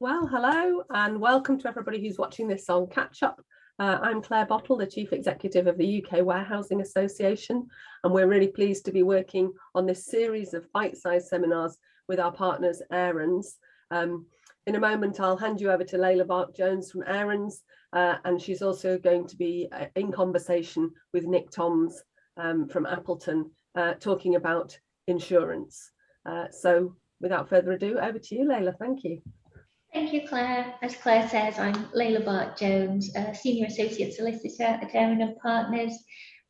Well, hello and welcome to everybody who's watching this on Catch Up. I'm Claire Bottle, the Chief Executive of the UK Warehousing Association, and we're really pleased to be working on this series of bite-sized seminars with our partners, Aaron's. In a moment, I'll hand you over to Layla Barke-Jones from Aaron's, and she's also going to be in conversation with Nick Toms from Appleton, talking about insurance. So without further ado, over to you, Layla. Thank you. Thank you, Claire. As Claire says, I'm Layla Barke-Jones, Senior Associate Solicitor at Aaron & Partners,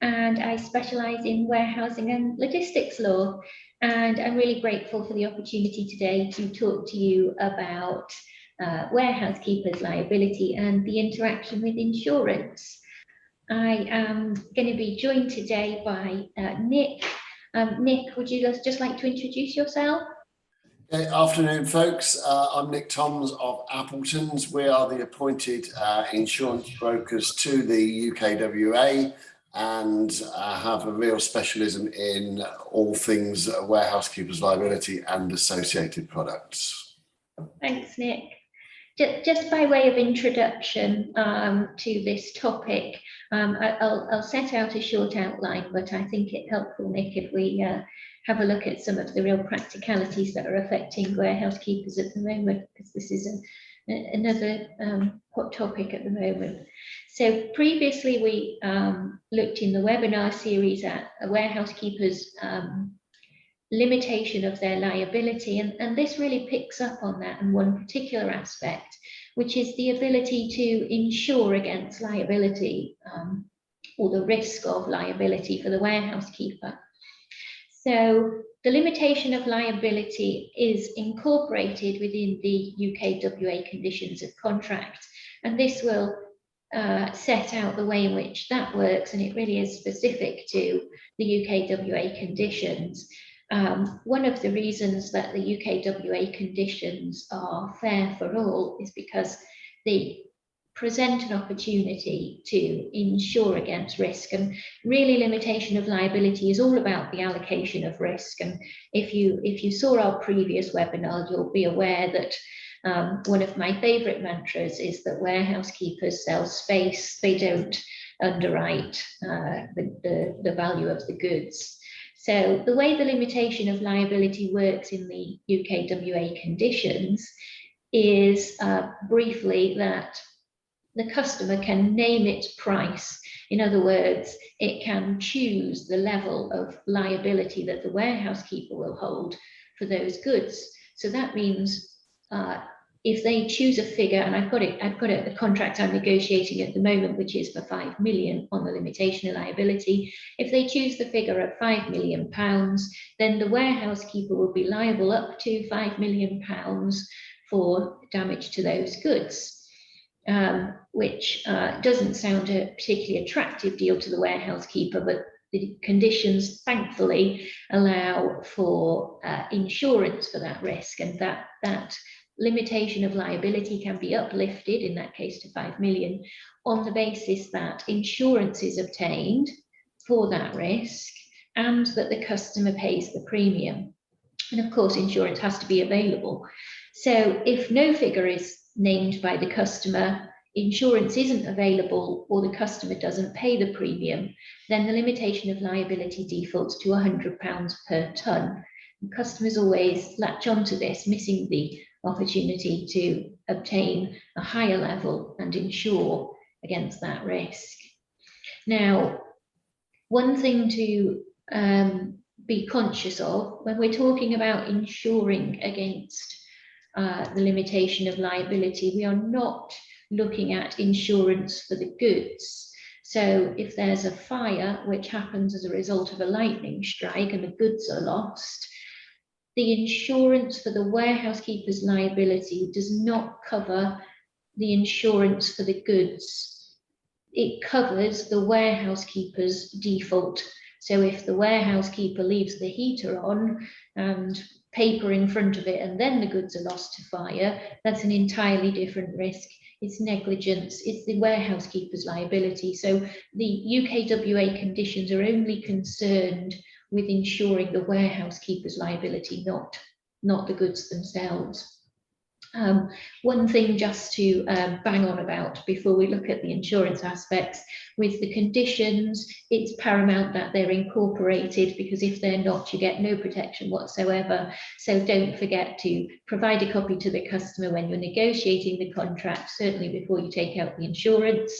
and I specialise in warehousing and logistics law. And I'm really grateful for the opportunity today to talk to you about warehouse keepers' liability and the interaction with insurance. I am going to be joined today by Nick. Nick, would you just like to introduce yourself? Good afternoon, folks. I'm Nick Toms of Appletons. We are the appointed insurance brokers to the UKWA and have a real specialism in all things warehouse keepers liability and associated products. Thanks, Nick. Just by way of introduction to this topic, I'll set out a short outline, but I think it's helpful, Nick, if we have a look at some of the real practicalities that are affecting warehouse keepers at the moment, because this is another hot topic at the moment. So previously we looked in the webinar series at a warehouse keeper's limitation of their liability, and this really picks up on that in one particular aspect, which is the ability to insure against liability or the risk of liability for the warehouse keeper. So the limitation of liability is incorporated within the UKWA conditions of contract, and this will set out the way in which that works, and it really is specific to the UKWA conditions. One of the reasons that the UKWA conditions are fair for all is because they present an opportunity to insure against risk, and really limitation of liability is all about the allocation of risk. And if you saw our previous webinar, you'll be aware that one of my favorite mantras is that warehouse keepers sell space, they don't underwrite the value of the goods. So the way the limitation of liability works in the UKWA conditions is briefly that the customer can name its price. In other words, it can choose the level of liability that the warehouse keeper will hold for those goods. So that means if they choose a figure, and I've got a contract I'm negotiating at the moment, which is for 5 million on the limitation of liability. If they choose the figure of £5 million, then the warehouse keeper will be liable up to £5 million for damage to those goods. Which doesn't sound a particularly attractive deal to the warehouse keeper, but the conditions thankfully allow for insurance for that risk, and that limitation of liability can be uplifted, in that case to 5 million, on the basis that insurance is obtained for that risk and that the customer pays the premium. And of course, insurance has to be available. So if no figure is named by the customer, insurance isn't available, or the customer doesn't pay the premium, then the limitation of liability defaults to £100 per tonne. And customers always latch onto this, missing the opportunity to obtain a higher level and insure against that risk. Now, one thing to be conscious of when we're talking about insuring against the limitation of liability, we are not looking at insurance for the goods. So if there's a fire which happens as a result of a lightning strike and the goods are lost, the insurance for the warehouse keeper's liability does not cover the insurance for the goods. It covers the warehouse keeper's default. So if the warehouse keeper leaves the heater on and paper in front of it and then the goods are lost to fire, that's an entirely different risk. It's negligence, it's the warehouse keeper's liability. So the UKWA conditions are only concerned with ensuring the warehouse keeper's liability, not the goods themselves. One thing just to bang on about before we look at the insurance aspects, with the conditions, it's paramount that they're incorporated, because if they're not, you get no protection whatsoever. So don't forget to provide a copy to the customer when you're negotiating the contract, certainly before you take out the insurance,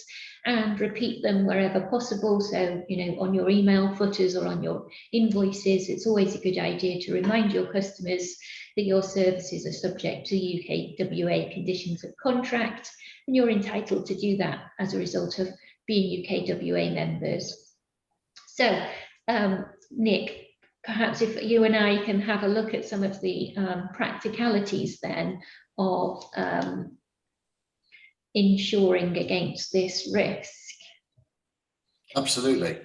and repeat them wherever possible. So, on your email footers or on your invoices, it's always a good idea to remind your customers that your services are subject to UKWA conditions of contract, and you're entitled to do that as a result of being UKWA members. So, Nick, perhaps if you and I can have a look at some of the practicalities then of insuring against this risk. Absolutely.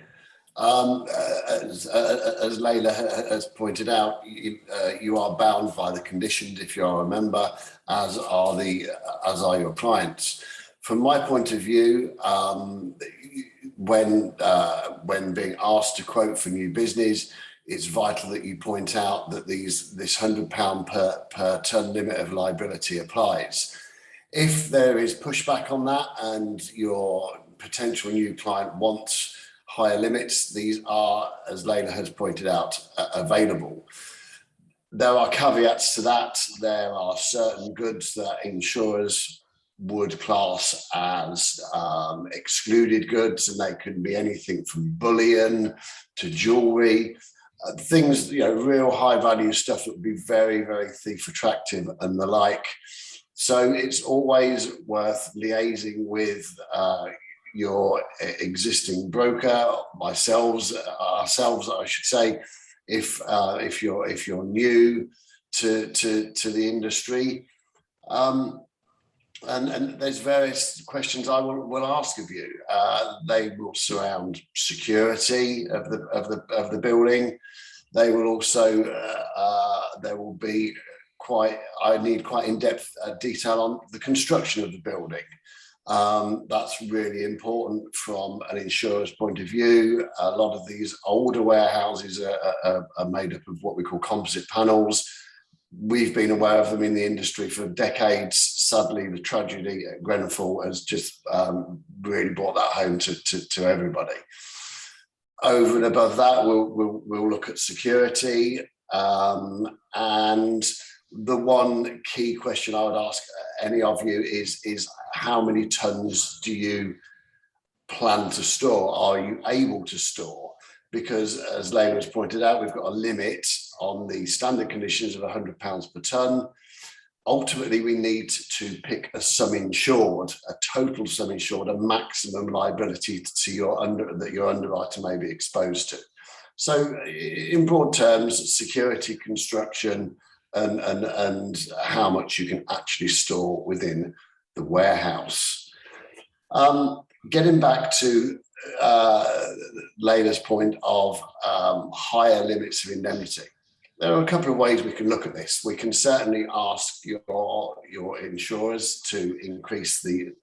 As Layla has pointed out, you are bound by the conditions if you are a member, as are your clients. From my point of view, when being asked to quote for new business, it's vital that you point out that this £100 per tonne limit of liability applies. If there is pushback on that and your potential new client wants higher limits, these are, as Layla has pointed out, available. There are caveats to that. There are certain goods that insurers would class as excluded goods, and they can be anything from bullion to jewelry, things, real high value stuff that would be very, very thief attractive and the like. So it's always worth liaising with your existing broker, ourselves, I should say, if you're new to the industry, and there's various questions I will ask of you. They will surround security of the building. They will also there will be I need quite in-depth detail on the construction of the building. That's really important from an insurer's point of view. A lot of these older warehouses are made up of what we call composite panels. We've been aware of them in the industry for decades. Sadly, the tragedy at Grenfell has just really brought that home to everybody. Over and above that, we'll look at security, and the one key question I would ask any of you is how many tons do you plan to store? Are you able to store? Because as Layla has pointed out, we've got a limit on the standard conditions of £100 per tonne. Ultimately, we need to pick a sum insured, a total sum insured, a maximum liability to that your underwriter may be exposed to. So in broad terms, security, construction, and how much you can actually store within the warehouse. Getting back to Layla's point of higher limits of indemnity, there are a couple of ways we can look at this. We can certainly ask your insurers to increase the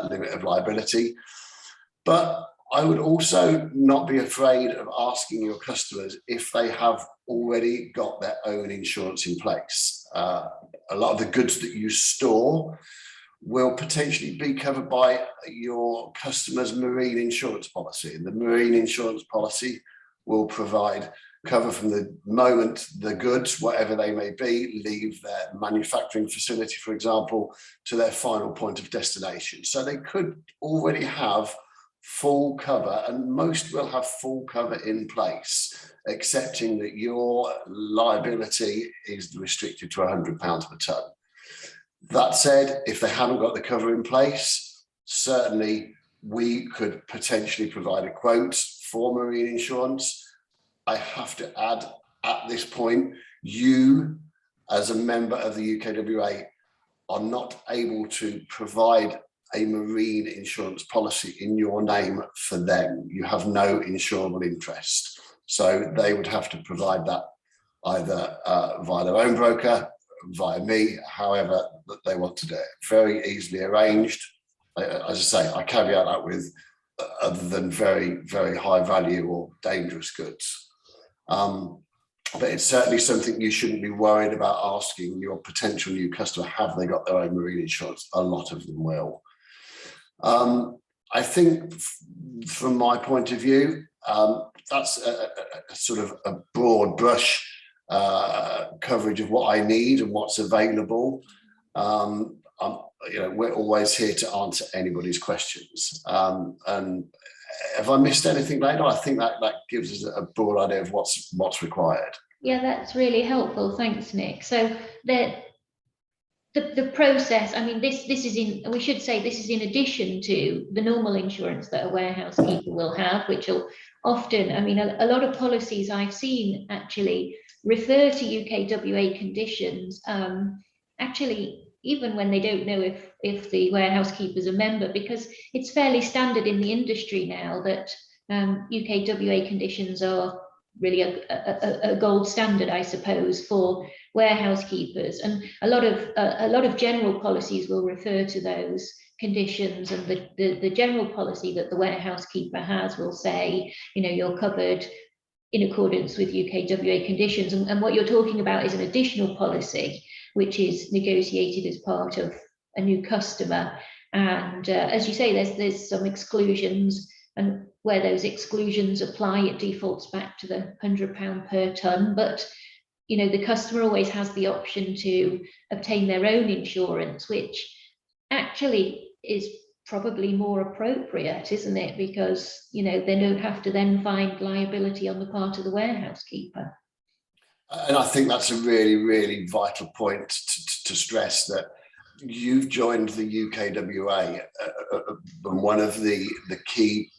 limit of liability, but I would also not be afraid of asking your customers if they have already got their own insurance in place. A lot of the goods that you store will potentially be covered by your customer's marine insurance policy. And the marine insurance policy will provide cover from the moment the goods, whatever they may be, leave their manufacturing facility, for example, to their final point of destination. So they could already have full cover, and most will have full cover in place, accepting that your liability is restricted to £100 per tonne. That said, if they haven't got the cover in place, certainly we could potentially provide a quote for marine insurance. I have to add at this point, you as a member of the UKWA are not able to provide a marine insurance policy in your name for them. You have no insurable interest. So they would have to provide that either via their own broker, via me, however that they want to do it. Very easily arranged. As I say, I caveat that with other than very, very high value or dangerous goods. but it's certainly something you shouldn't be worried about asking your potential new customer, have they got their own marine insurance? A lot of them will. I think from my point of view, that's a sort of a broad brush coverage of what I need and what's available. We're always here to answer anybody's questions. And if I missed anything later, I think that gives us a broad idea of what's required. Yeah, that's really helpful. Thanks, Nick. So the process, I mean, this is in, we should say this is in addition to the normal insurance that a warehouse keeper will have, which will often, I mean, a lot of policies I've seen actually refer to UKWA conditions, actually, even when they don't know if the warehouse keeper's a member, because it's fairly standard in the industry now that UKWA conditions are really a gold standard, I suppose, for warehouse keepers, and a lot of general policies will refer to those conditions, and the general policy that the warehouse keeper has will say, you know, you're covered in accordance with UKWA conditions, and what you're talking about is an additional policy which is negotiated as part of a new customer, and as you say, there's some exclusions, and where those exclusions apply, it defaults back to the £100 per tonne. But you know, the customer always has the option to obtain their own insurance, which actually is probably more appropriate, isn't it? Because you know, they don't have to then find liability on the part of the warehouse keeper. And I think that's a really, really vital point to stress, that you've joined the UKWA, and one of the key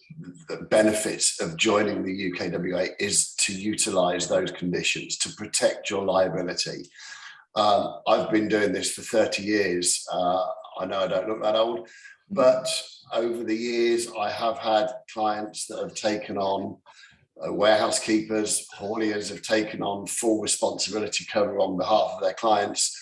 benefits of joining the UKWA is to utilise those conditions to protect your liability. I've been doing this for 30 years. I know I don't look that old, but over the years I have had clients that have taken on warehouse keepers, hauliers have taken on full responsibility cover on behalf of their clients.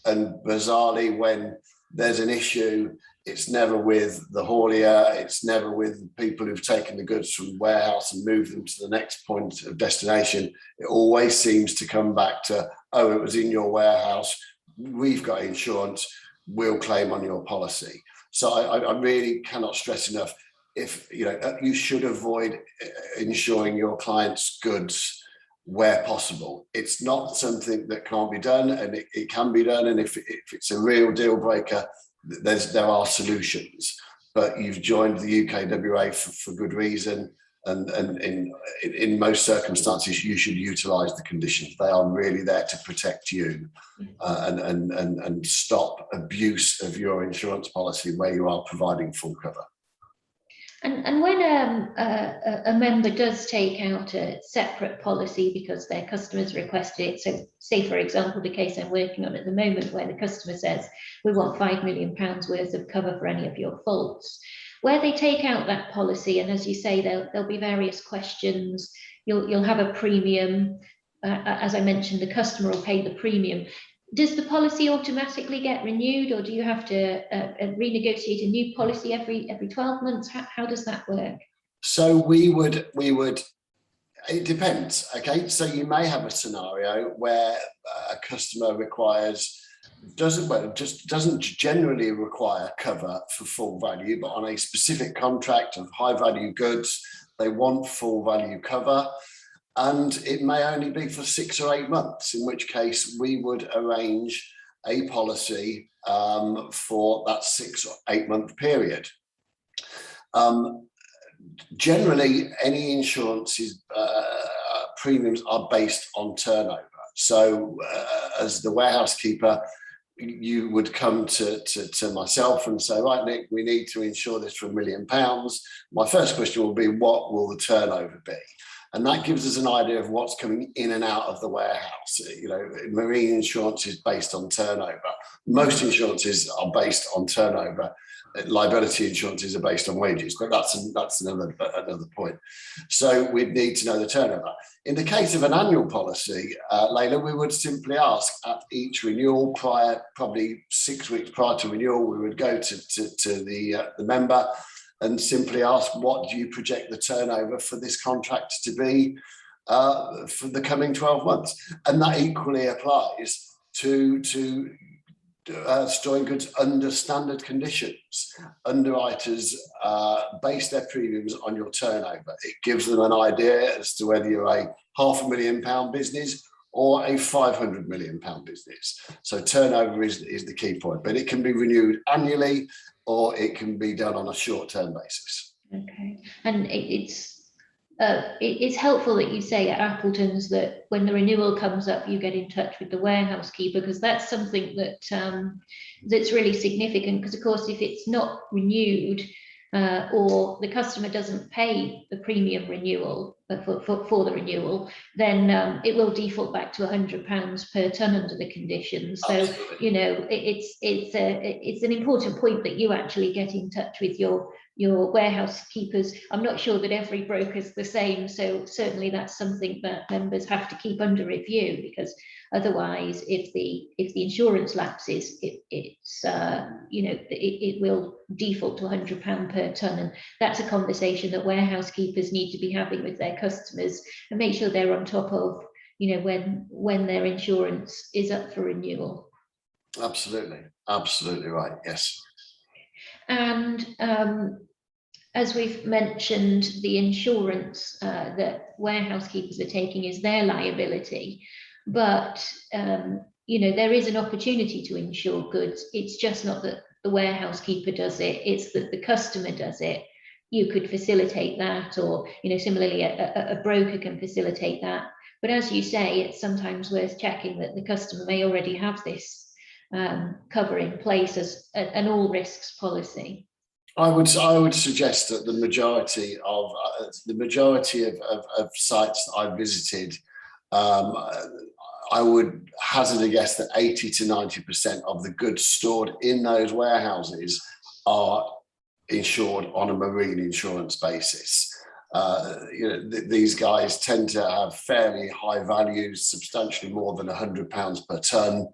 And bizarrely, when there's an issue, it's never with the haulier, it's never with people who've taken the goods from the warehouse and moved them to the next point of destination. It always seems to come back to, oh, it was in your warehouse, we've got insurance, we'll claim on your policy. So I really cannot stress enough, if you know, you should avoid insuring your clients' goods where possible. It's not something that can't be done, and it can be done, and if it's a real deal breaker, there are solutions. But you've joined the UKWA for good reason, and in most circumstances you should utilise the conditions. They are really there to protect you and stop abuse of your insurance policy where you are providing full cover. And when a member does take out a separate policy because their customers requested it, so say for example the case I'm working on at the moment where the customer says we want £5 million worth of cover for any of your faults, where they take out that policy, and as you say, there'll be various questions, you'll have a premium, as I mentioned, the customer will pay the premium. Does the policy automatically get renewed, or do you have to renegotiate a new policy every 12 months? How does that work? So we would, it depends, okay? So you may have a scenario where a customer doesn't generally require cover for full value, but on a specific contract of high value goods, they want full value cover. And it may only be for 6 or 8 months, in which case we would arrange a policy for that 6 or 8 month period. Generally, any insurance's premiums are based on turnover. So as the warehouse keeper, you would come to myself and say, right, Nick, we need to insure this for £1 million. My first question will be, what will the turnover be? And that gives us an idea of what's coming in and out of the warehouse. You know, marine insurance is based on turnover. Most insurances are based on turnover. Liability insurances are based on wages, but that's another point. So we'd need to know the turnover. In the case of an annual policy, Layla, we would simply ask at each renewal, probably 6 weeks prior to renewal, we would go to the member and simply ask, what do you project the turnover for this contract to be? for the coming 12 months. And that equally applies to storing goods under standard conditions. Underwriters base their premiums on your turnover. It gives them an idea as to whether you're a £500,000 business or a £500 million business. So turnover is the key point, but it can be renewed annually or it can be done on a short-term basis. Okay, and it's helpful that you say at Appletons that when the renewal comes up, you get in touch with the warehouse keeper, because that's something that that's really significant. Because of course, if it's not renewed or the customer doesn't pay the premium renewal for the renewal, then it will default back to £100 per tonne under the conditions. So Absolutely. you know, it's an important point that you actually get in touch with your warehouse keepers. I'm not sure that every broker's the same, so certainly that's something that members have to keep under review, because otherwise, if the insurance lapses, it's you know, it will default to £100 per tonne, and that's a conversation that warehouse keepers need to be having with their customers and make sure they're on top of, you know, when their insurance is up for renewal. Absolutely right. Yes. And as we've mentioned, the insurance that warehouse keepers are taking is their liability, but you know, there is an opportunity to insure goods. It's just not that the warehouse keeper does it, it's that the customer does it. You could facilitate that, or you know, similarly a broker can facilitate that. But as you say, it's sometimes worth checking that the customer may already have this cover in place as an all risks policy. I would suggest that the majority of sites that I visited, I would hazard a guess that 80 to 90% of the goods stored in those warehouses are insured on a marine insurance basis. You know, these guys tend to have fairly high values, substantially more than £100 per tonne,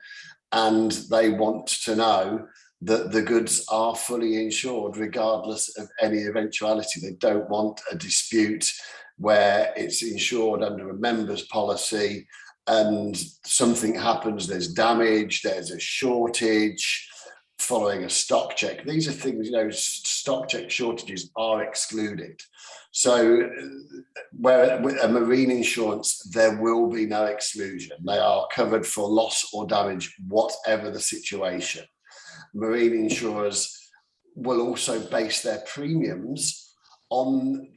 and they want to know that the goods are fully insured regardless of any eventuality. They don't want a dispute where it's insured under a member's policy and something happens, there's damage, there's a shortage following a stock check. These are things, you know, stock check shortages are excluded. So where with a marine insurance, there will be no exclusion. They are covered for loss or damage, whatever the situation. Marine insurers will also base their premiums on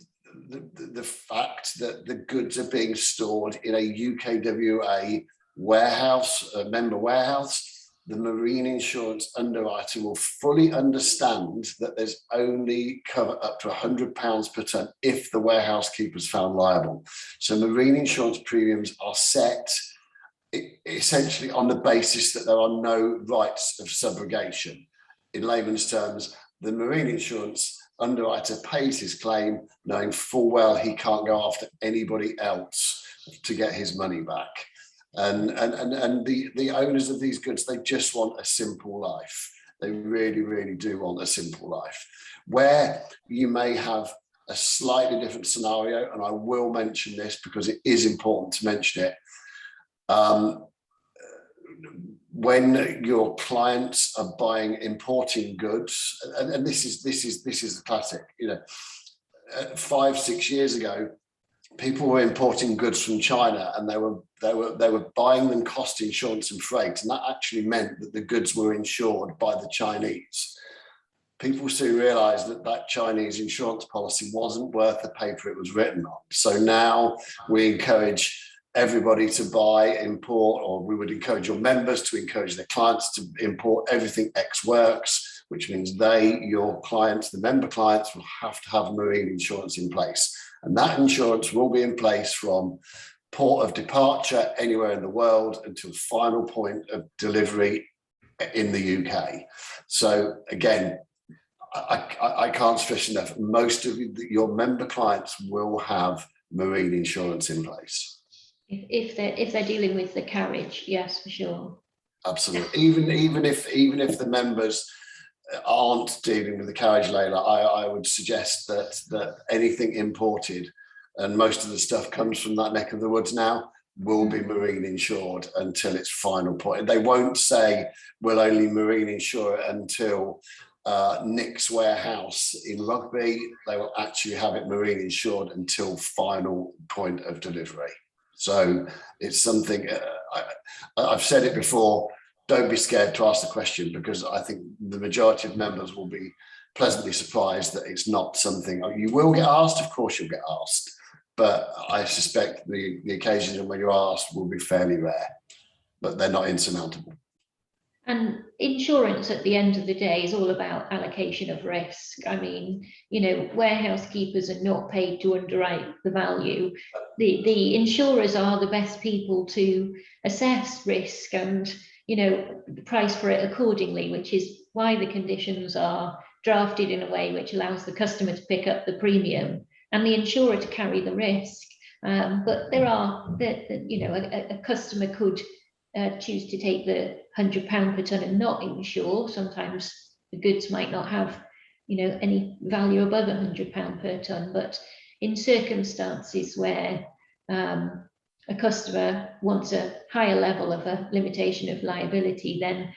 the fact that the goods are being stored in a UKWA warehouse, a member warehouse. The marine insurance underwriter will fully understand that there's only cover up to £100 per tonne if the warehouse keeper is found liable. So marine insurance premiums are set essentially on the basis that there are no rights of subrogation. In layman's terms, the marine insurance underwriter pays his claim knowing full well he can't go after anybody else to get his money back. And the owners of these goods, they just want a simple life. They really, really do want a simple life. Where you may have a slightly different scenario, and I will mention this because it is important to mention it, when your clients are importing goods, and this is the classic, you know, 5-6 years ago, people were importing goods from China and they were buying them cost insurance and freight, and that actually meant that the goods were insured by the Chinese. People soon realized that that Chinese insurance policy wasn't worth the paper it was written on. So now we encourage everybody to import, or we would encourage your members to encourage their clients to import everything ex-works, which means your clients, the member clients, will have to have marine insurance in place. And that insurance will be in place from port of departure anywhere in the world until final point of delivery in the UK. So again, I can't stress enough, most of your member clients will have marine insurance in place. If they're dealing with the carriage, yes, for sure. Absolutely. Even if the members aren't dealing with the carriage, Layla, I would suggest that anything imported and most of the stuff comes from that neck of the woods now, will be marine insured until its final point. They won't say we'll only marine insure it until Nick's warehouse in Rugby. They will actually have it marine insured until final point of delivery. So it's something, I've said it before, don't be scared to ask the question, because I think the majority of members will be pleasantly surprised that it's not something you will get asked. Of course you'll get asked, but I suspect the occasions when you're asked will be fairly rare, but they're not insurmountable. And insurance at the end of the day is all about allocation of risk. I mean, you know, warehouse keepers are not paid to underwrite the value. The insurers are the best people to assess risk and, you know, price for it accordingly, which is why the conditions are drafted in a way which allows the customer to pick up the premium and the insurer to carry the risk. But there are, you know, a customer could choose to take the £100 per tonne and not insure. Sometimes the goods might not have, you know, any value above £100 per tonne. But in circumstances where a customer wants a higher level of a limitation of liability, then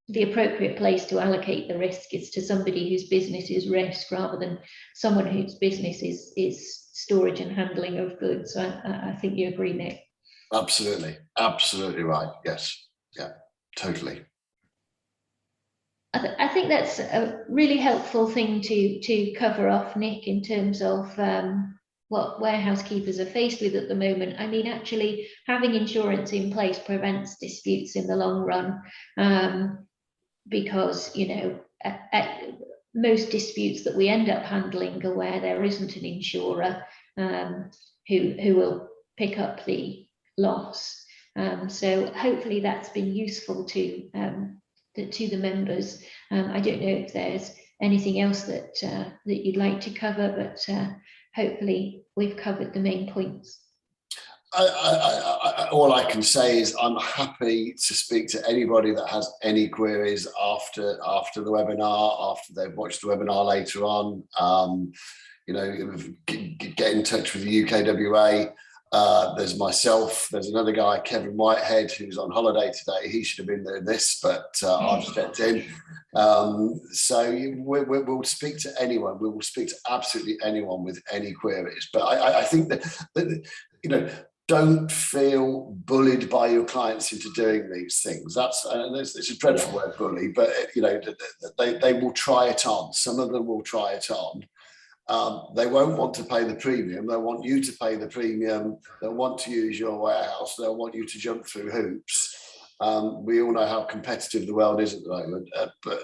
the appropriate place to allocate the risk is to somebody whose business is risk rather than someone whose business is storage and handling of goods. I think you agree, Nick. Absolutely, absolutely right. Yes, yeah, totally. I think that's a really helpful thing to cover off, Nick, in terms of what warehouse keepers are faced with at the moment. I mean, actually having insurance in place prevents disputes in the long run, because, you know, most disputes that we end up handling are where there isn't an insurer who will pick up the loss. So hopefully that's been useful to the members. I don't know if there's anything else that you'd like to cover, but hopefully we've covered the main points. All I can say is I'm happy to speak to anybody that has any queries after the webinar, after they've watched the webinar later on. You know, get in touch with the UKWA. There's myself, there's another guy, Kevin Whitehead, who's on holiday today. He should have been doing this, but I've stepped in. So we'll speak to anyone. We will speak to absolutely anyone with any queries. But I think that, you know, don't feel bullied by your clients into doing these things. It's a dreadful word, bully, but you know, they will try it on. Some of them will try it on. They won't want to pay the premium. They'll want you to pay the premium. They'll want to use your warehouse. They'll want you to jump through hoops. We all know how competitive the world is at the moment, but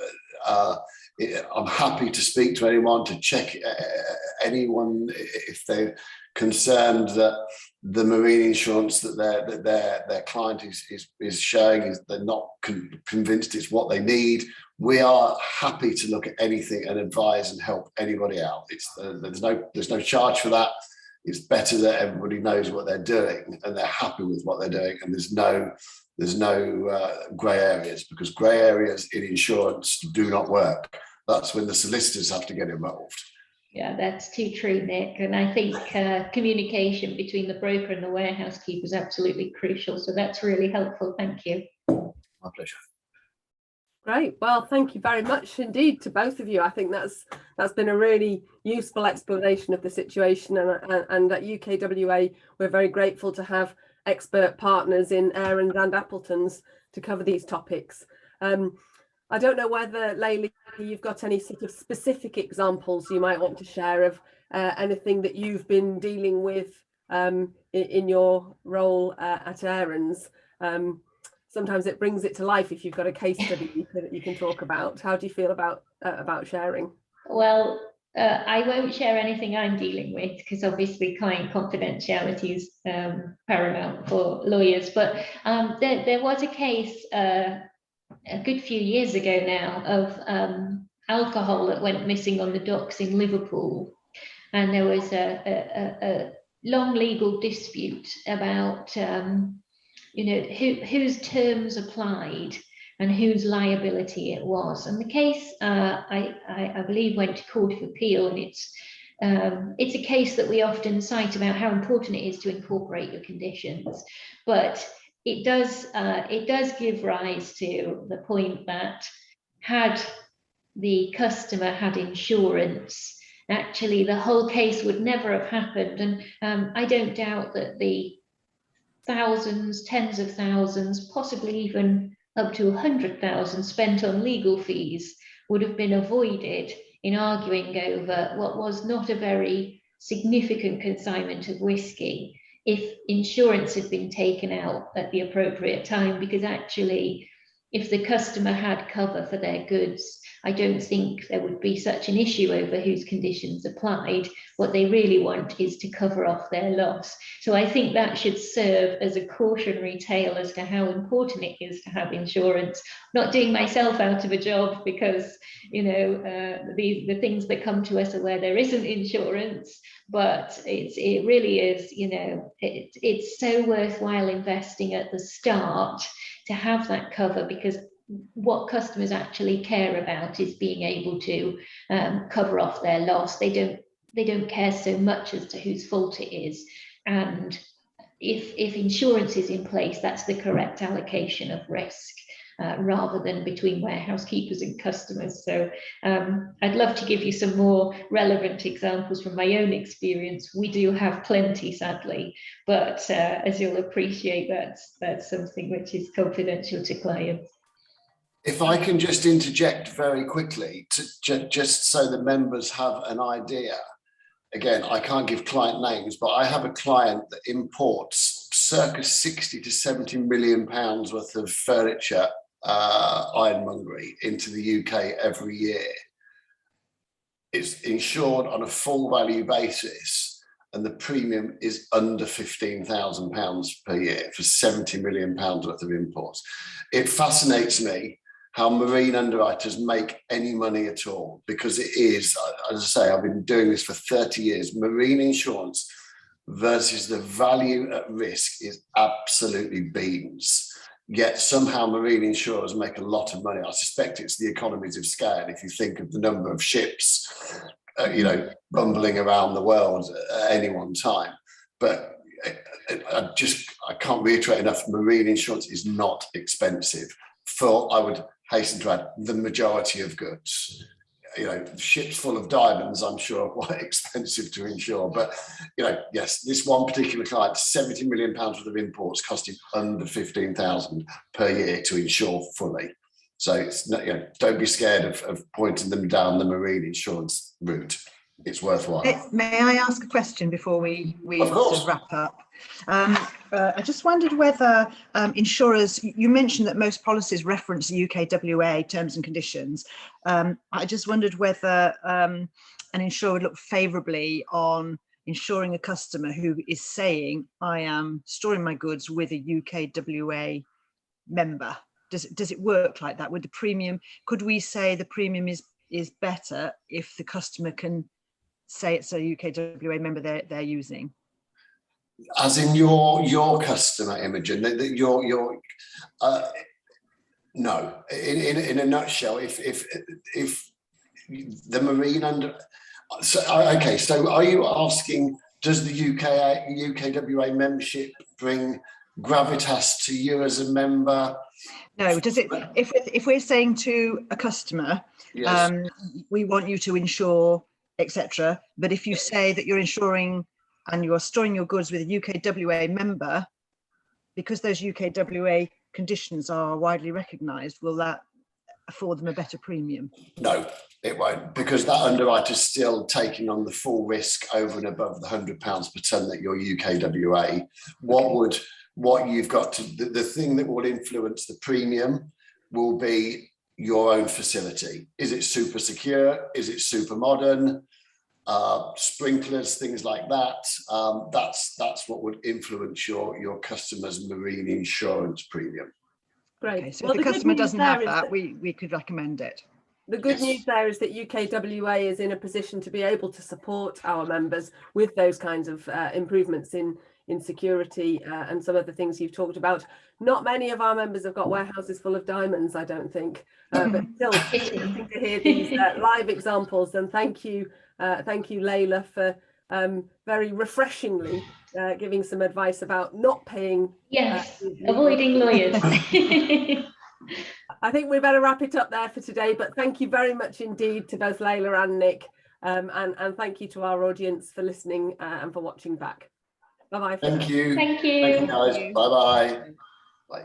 I'm happy to speak to anyone, to check anyone if they're concerned that the marine insurance that their client is showing is they're not convinced it's what they need. We are happy to look at anything and advise and help anybody out. There's no charge for that. It's better that everybody knows what they're doing and they're happy with what they're doing, and there's no grey areas, because grey areas in insurance do not work. That's when the solicitors have to get involved. Yeah, that's too true, Nick. And I think communication between the broker and the warehouse keeper is absolutely crucial. So that's really helpful. Thank you. My pleasure. Great. Well, thank you very much indeed to both of you. I think that's been a really useful explanation of the situation. And at UKWA, we're very grateful to have expert partners in Aaron's and Appletons to cover these topics. I don't know whether, Layla, you've got any sort of specific examples you might want to share of anything that you've been dealing with in your role at Aaron's. Sometimes it brings it to life if you've got a case study that you can talk about. How do you feel about sharing? Well, I won't share anything I'm dealing with, because obviously client confidentiality is paramount for lawyers. But there was a case a good few years ago now of alcohol that went missing on the docks in Liverpool, and there was a long legal dispute about you know, whose terms applied and whose liability it was. And the case, I believe, went to Court of Appeal, and it's it's a case that we often cite about how important it is to incorporate your conditions, but it does give rise to the point that had the customer had insurance, actually the whole case would never have happened. And I don't doubt that the thousands, tens of thousands, possibly even up to 100,000 spent on legal fees would have been avoided in arguing over what was not a very significant consignment of whiskey if insurance had been taken out at the appropriate time, because actually if the customer had cover for their goods, I don't think there would be such an issue over whose conditions applied. What they really want is to cover off their loss. So I think that should serve as a cautionary tale as to how important it is to have insurance. Not doing myself out of a job because, you know, the things that come to us are where there isn't insurance, but it really is, you know, it's so worthwhile investing at the start to have that cover, because what customers actually care about is being able to cover off their loss. They don't care so much as to whose fault it is, and if insurance is in place, that's the correct allocation of risk, rather than between warehouse keepers and customers. So I'd love to give you some more relevant examples from my own experience. We do have plenty, sadly, but as you'll appreciate, that's something which is confidential to clients. If I can just interject very quickly, to just so the members have an idea. Again, I can't give client names, but I have a client that imports circa 60 to 70 million pounds worth of furniture, ironmongery into the UK every year. It's insured on a full value basis, and the premium is under £15,000 per year for 70 million pounds worth of imports. It fascinates me how marine underwriters make any money at all, because it is, as I say, I've been doing this for 30 years. Marine insurance versus the value at risk is absolutely beans. Yet somehow marine insurers make a lot of money. I suspect it's the economies of scale. If you think of the number of ships, you know, bumbling around the world at any one time. But I can't reiterate enough, marine insurance is not expensive for, I would hasten to add, the majority of goods. You know, ships full of diamonds, I'm sure, are quite expensive to insure. But, you know, yes, this one particular client, 70 million pounds worth of imports, costing under 15,000 per year to insure fully. So, it's not, you know, don't be scared of pointing them down the marine insurance route. It's worthwhile. May I ask a question before we sort of wrap up? I just wondered whether insurers, you mentioned that most policies reference the UKWA terms and conditions. I just wondered whether an insurer would look favourably on insuring a customer who is saying, I am storing my goods with a UKWA member. Does it work like that? With the premium, could we say the premium is better if the customer can say it's a UKWA member they're using? As in your customer, Imogen, no. In a nutshell, if the marine under, okay, so are you asking, does the UKWA membership bring gravitas to you as a member? No, does it? If we're saying to a customer, yes, we want you to insure, etc., but if you say that you're insuring and you're storing your goods with a UKWA member, because those UKWA conditions are widely recognised, will that afford them a better premium? No, it won't, because that underwriter is still taking on the full risk over and above the £100 per tonne that your UKWA. What you've got to, the thing that will influence the premium will be your own facility. Is it super secure? Is it super modern? Sprinklers, things like that. That's what would influence your customer's marine insurance premium. Great. Okay, so if the customer doesn't have that, we could recommend it. The good news there is that UKWA is in a position to be able to support our members with those kinds of improvements in security and some of the things you've talked about. Not many of our members have got warehouses full of diamonds, I don't think, but still interesting to hear these live examples, and thank you Thank you, Layla, for very refreshingly giving some advice about not paying. Yes, avoiding lawyers. I think we better wrap it up there for today, but thank you very much indeed to both Layla and Nick, and thank you to our audience for listening and for watching back. Bye-bye. Thank you. Thank you. Thank you, guys. Bye-bye. Bye.